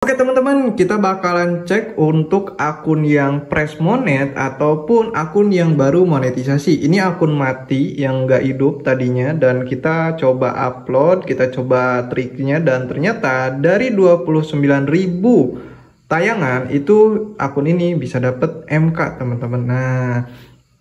Oke teman-teman, kita bakalan cek untuk akun yang Pressmonet ataupun akun yang baru monetisasi. Ini akun mati yang nggak hidup tadinya, dan kita coba upload, kita coba triknya, dan ternyata dari 29.000 tayangan itu akun ini bisa dapet MK teman-teman. Nah,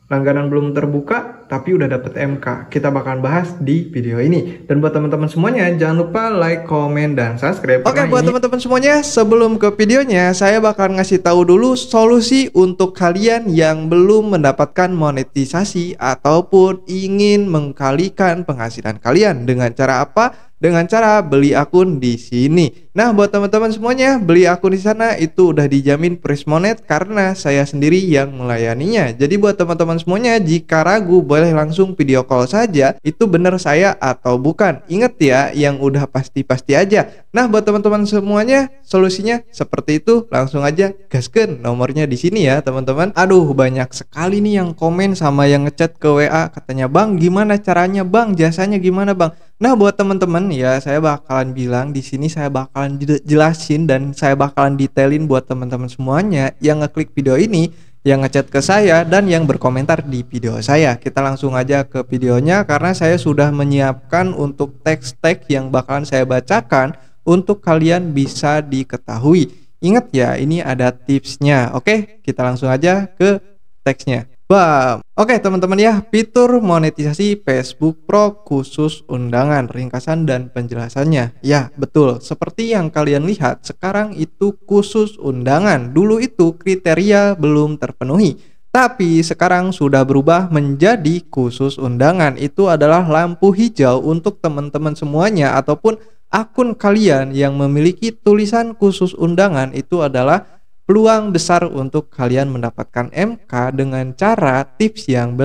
langganan belum terbuka tapi udah dapet MK. Kita bakalan bahas di video ini. Dan buat teman-teman semuanya, jangan lupa like, komen, dan subscribe. Oke, buat teman-teman semuanya, sebelum ke videonya, saya bakalan ngasih tahu dulu solusi untuk kalian yang belum mendapatkan monetisasi ataupun ingin mengkalikan penghasilan kalian. Dengan cara apa? Dengan cara beli akun di sini. Nah, buat teman-teman semuanya, beli akun di sana itu udah dijamin Pressmonet karena saya sendiri yang melayaninya. Jadi buat teman-teman semuanya, jika ragu boleh langsung video call saja, itu benar saya atau bukan. Ingat ya, yang udah pasti-pasti aja. Nah, buat teman-teman semuanya, solusinya seperti itu. Langsung aja gaskeun, nomornya di sini ya, teman-teman. Aduh, banyak sekali nih yang komen sama yang ngechat ke WA, katanya, "Bang, gimana caranya, Bang? Jasanya gimana, Bang?" Nah, buat teman-teman ya, saya bakalan bilang di sini, saya bakalan jelasin dan saya bakalan detailin buat teman-teman semuanya yang ngeklik video ini, yang ngechat ke saya dan yang berkomentar di video saya. Kita langsung aja ke videonya karena saya sudah menyiapkan untuk teks-teks yang bakalan saya bacakan untuk kalian bisa diketahui. Ingat ya, ini ada tipsnya. Oke, kita langsung aja ke teksnya. Bam. Oke teman-teman ya, fitur monetisasi Facebook Pro khusus undangan, ringkasan dan penjelasannya. Ya betul, seperti yang kalian lihat sekarang itu khusus undangan. Dulu itu kriteria belum terpenuhi, tapi sekarang sudah berubah menjadi khusus undangan. Itu adalah lampu hijau untuk teman-teman semuanya ataupun akun kalian yang memiliki tulisan khusus undangan. Itu adalah peluang besar untuk kalian mendapatkan MK dengan cara tips yang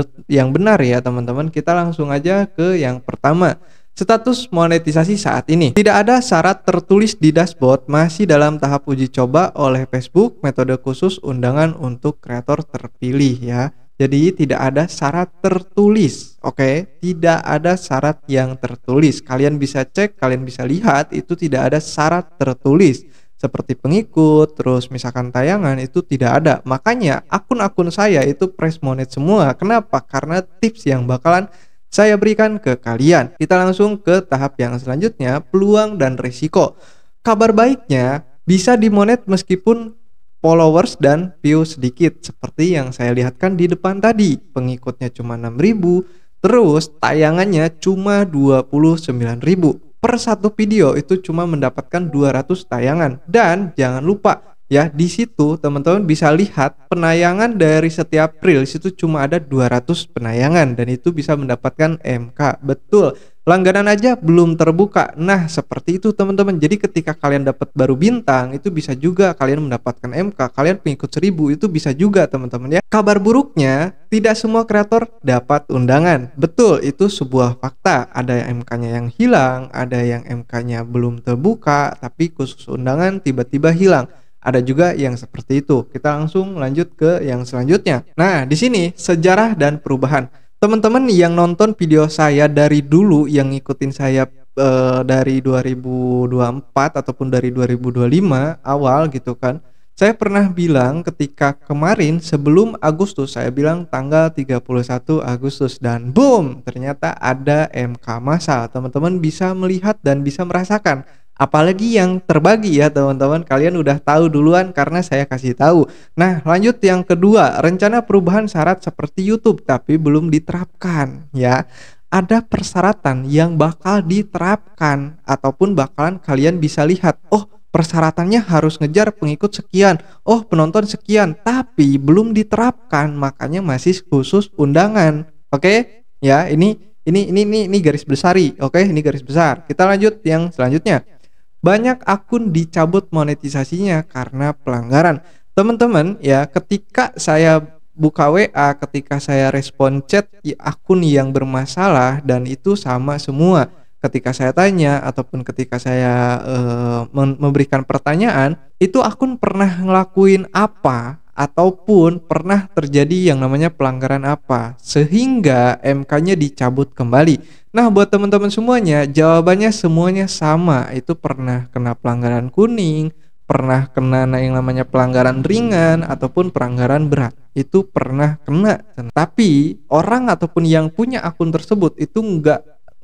benar ya teman-teman. Kita langsung aja ke yang pertama. Status monetisasi saat ini. Tidak ada syarat tertulis di dashboard, masih dalam tahap uji coba oleh Facebook, metode khusus undangan untuk kreator terpilih ya. Jadi tidak ada syarat tertulis. Oke, tidak ada syarat yang tertulis. Kalian bisa cek, kalian bisa lihat itu tidak ada syarat tertulis. Seperti pengikut, terus misalkan tayangan itu tidak ada. Makanya akun-akun saya itu Pressmonet semua. Kenapa? Karena tips yang bakalan saya berikan ke kalian. Kita langsung ke tahap yang selanjutnya, peluang dan risiko. Kabar baiknya bisa dimonet meskipun followers dan view sedikit. Seperti yang saya lihatkan di depan tadi. Pengikutnya cuma 6.000, terus tayangannya cuma 29.000. Per satu video itu cuma mendapatkan 200 tayangan. Dan jangan lupa ya, di situ teman-teman bisa lihat penayangan dari setiap reels itu cuma ada 200 penayangan dan itu bisa mendapatkan MK. Betul, langganan aja belum terbuka. Nah, seperti itu teman-teman. Jadi ketika kalian dapat baru bintang, itu bisa juga kalian mendapatkan MK. Kalian pengikut 1000 itu bisa juga teman-teman ya. Kabar buruknya, tidak semua kreator dapat undangan. Betul, itu sebuah fakta. Ada yang MK-nya yang hilang, ada yang MK-nya belum terbuka, tapi khusus undangan tiba-tiba hilang. Ada juga yang seperti itu. Kita langsung lanjut ke yang selanjutnya. Nah, di sini sejarah dan perubahan. Teman-teman yang nonton video saya dari dulu, yang ngikutin saya dari 2024 ataupun dari 2025 awal gitu kan. Saya pernah bilang ketika kemarin sebelum Agustus, saya bilang tanggal 31 Agustus dan boom, ternyata ada MK massal. Teman-teman bisa melihat dan bisa merasakan. Apalagi yang terbagi ya teman-teman, kalian udah tahu duluan karena saya kasih tahu. Nah, lanjut yang kedua, rencana perubahan syarat seperti YouTube tapi belum diterapkan ya. Ada persyaratan yang bakal diterapkan ataupun bakalan kalian bisa lihat. Oh, persyaratannya harus ngejar pengikut sekian. Oh, penonton sekian, tapi belum diterapkan, makanya masih khusus undangan. Oke? Ya, ini garis besar. Oke, ini garis besar. Kita lanjut yang selanjutnya. Banyak akun dicabut monetisasinya karena pelanggaran. Teman-teman ya, ketika saya buka WA, ketika saya respon chat akun yang bermasalah dan itu sama semua. Ketika saya tanya ataupun ketika saya memberikan pertanyaan, itu akun pernah ngelakuin apa ataupun pernah terjadi yang namanya pelanggaran apa sehingga MK-nya dicabut kembali. Nah, buat teman-teman semuanya, jawabannya semuanya sama. Itu pernah kena pelanggaran kuning, pernah kena yang namanya pelanggaran ringan ataupun pelanggaran berat. Itu pernah kena. Tapi orang ataupun yang punya akun tersebut itu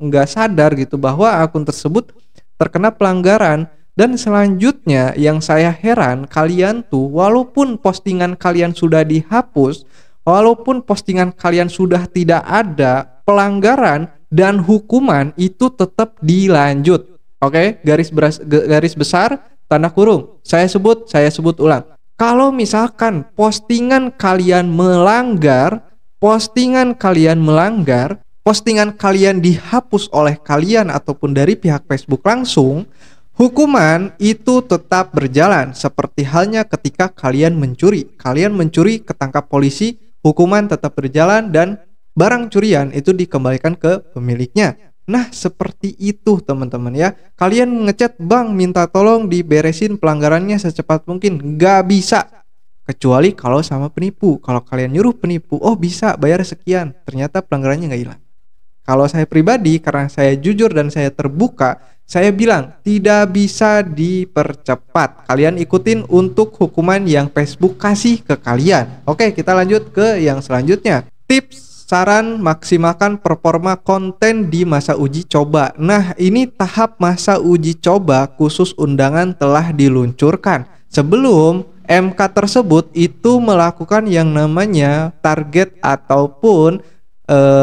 nggak sadar gitu bahwa akun tersebut terkena pelanggaran. Dan selanjutnya yang saya heran, kalian tuh walaupun postingan kalian sudah dihapus, walaupun postingan kalian sudah tidak ada, pelanggaran dan hukuman itu tetap dilanjut. Oke, garis besar tanda kurung. Saya sebut ulang. Kalau misalkan postingan kalian melanggar, postingan kalian dihapus oleh kalian ataupun dari pihak Facebook langsung, hukuman itu tetap berjalan seperti halnya ketika kalian mencuri. Kalian mencuri ketangkap polisi, hukuman tetap berjalan dan barang curian itu dikembalikan ke pemiliknya. Nah, seperti itu teman-teman ya. Kalian ngechat, "Bang, minta tolong diberesin pelanggarannya secepat mungkin." Nggak bisa. Kecuali kalau sama penipu. Kalau kalian nyuruh penipu, "Oh bisa, bayar sekian." Ternyata pelanggarannya nggak hilang. Kalau saya pribadi, karena saya jujur dan saya terbuka, saya bilang tidak bisa dipercepat. Kalian ikutin untuk hukuman yang Facebook kasih ke kalian. Oke, kita lanjut ke yang selanjutnya. Tips saran maksimalkan performa konten di masa uji coba. Nah, ini tahap masa uji coba khusus undangan telah diluncurkan. Sebelum MK tersebut itu melakukan yang namanya target ataupun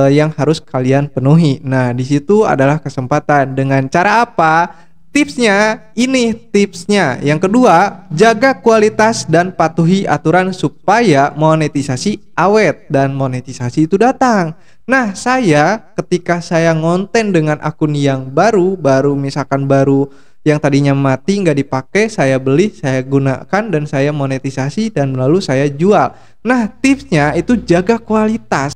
yang harus kalian penuhi. Nah, di situ adalah kesempatan. Dengan cara apa? Tipsnya, ini tipsnya. Yang kedua, jaga kualitas dan patuhi aturan supaya monetisasi awet dan monetisasi itu datang. Nah, saya ketika saya ngonten dengan akun yang baru misalkan baru yang tadinya mati nggak dipakai, saya beli, saya gunakan dan saya monetisasi dan lalu saya jual. Nah, tipsnya itu jaga kualitas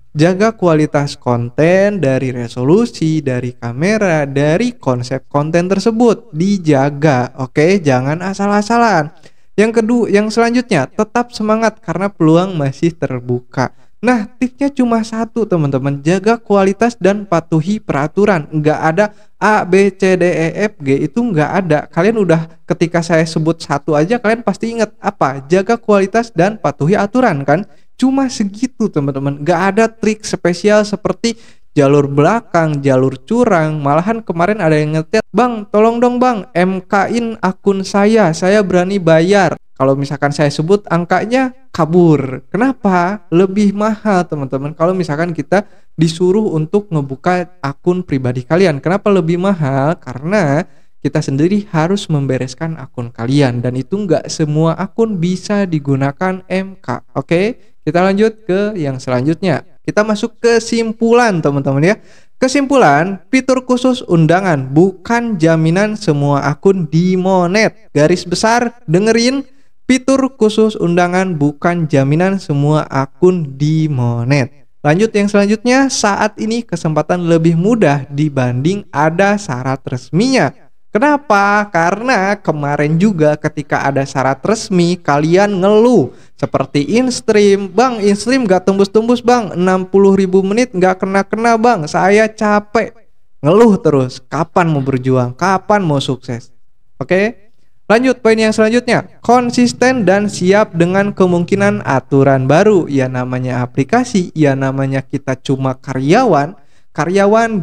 konten, dari resolusi, dari kamera, dari konsep konten tersebut dijaga. Oke, jangan asal-asalan. Yang selanjutnya, tetap semangat karena peluang masih terbuka. Nah, tipsnya cuma satu teman-teman, jaga kualitas dan patuhi peraturan. Nggak ada A, B, C, D, E, F, G, itu nggak ada. Kalian udah, ketika saya sebut satu aja kalian pasti ingat apa? Jaga kualitas dan patuhi aturan kan? Cuma segitu teman-teman, nggak ada trik spesial seperti jalur belakang, jalur curang. Malahan kemarin ada yang ngetel, "Bang, tolong dong bang, MK-in akun saya berani bayar." Kalau misalkan saya sebut angkanya kabur. Kenapa? Lebih mahal teman-teman kalau misalkan kita disuruh untuk ngebuka akun pribadi kalian. Kenapa lebih mahal? Karena kita sendiri harus membereskan akun kalian dan itu nggak semua akun bisa digunakan MK. Oke, kita lanjut ke yang selanjutnya. Kita masuk kesimpulan teman-teman ya. Kesimpulan, fitur khusus undangan bukan jaminan semua akun dimonet. Garis besar, dengerin. Fitur khusus undangan bukan jaminan semua akun dimonet. Lanjut yang selanjutnya, saat ini kesempatan lebih mudah dibanding ada syarat resminya. Kenapa? Karena kemarin juga ketika ada syarat resmi kalian ngeluh seperti InStream, "Bang, InStream gak tembus-tembus bang, 60.000 menit gak kena-kena bang, saya capek." Ngeluh terus, kapan mau berjuang, kapan mau sukses? Oke? Lanjut poin yang selanjutnya, konsisten dan siap dengan kemungkinan aturan baru. Ya namanya aplikasi, ya namanya kita cuma karyawan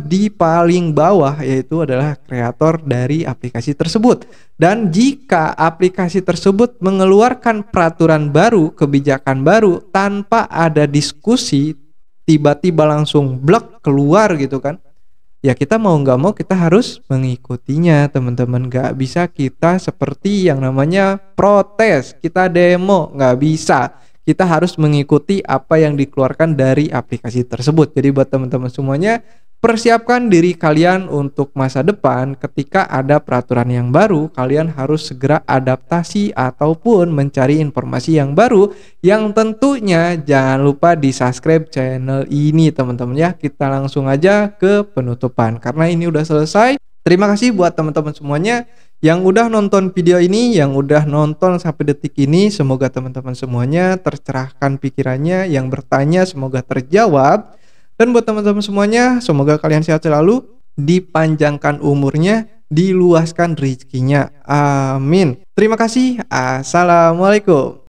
di paling bawah yaitu adalah kreator dari aplikasi tersebut. Dan jika aplikasi tersebut mengeluarkan peraturan baru, kebijakan baru tanpa ada diskusi, tiba-tiba langsung blok keluar gitu kan, ya kita mau nggak mau kita harus mengikutinya teman-teman. Nggak bisa kita seperti yang namanya protes, kita demo, nggak bisa. Kita harus mengikuti apa yang dikeluarkan dari aplikasi tersebut. Jadi buat teman-teman semuanya, persiapkan diri kalian untuk masa depan. Ketika ada peraturan yang baru, kalian harus segera adaptasi ataupun mencari informasi yang baru. Yang tentunya jangan lupa di subscribe channel ini teman-teman ya. Kita langsung aja ke penutupan karena ini udah selesai. Terima kasih buat teman-teman semuanya yang udah nonton video ini, yang udah nonton sampai detik ini. Semoga teman-teman semuanya tercerahkan pikirannya, yang bertanya semoga terjawab. Dan buat teman-teman semuanya, semoga kalian sehat selalu, dipanjangkan umurnya, diluaskan rezekinya. Amin. Terima kasih. Assalamualaikum.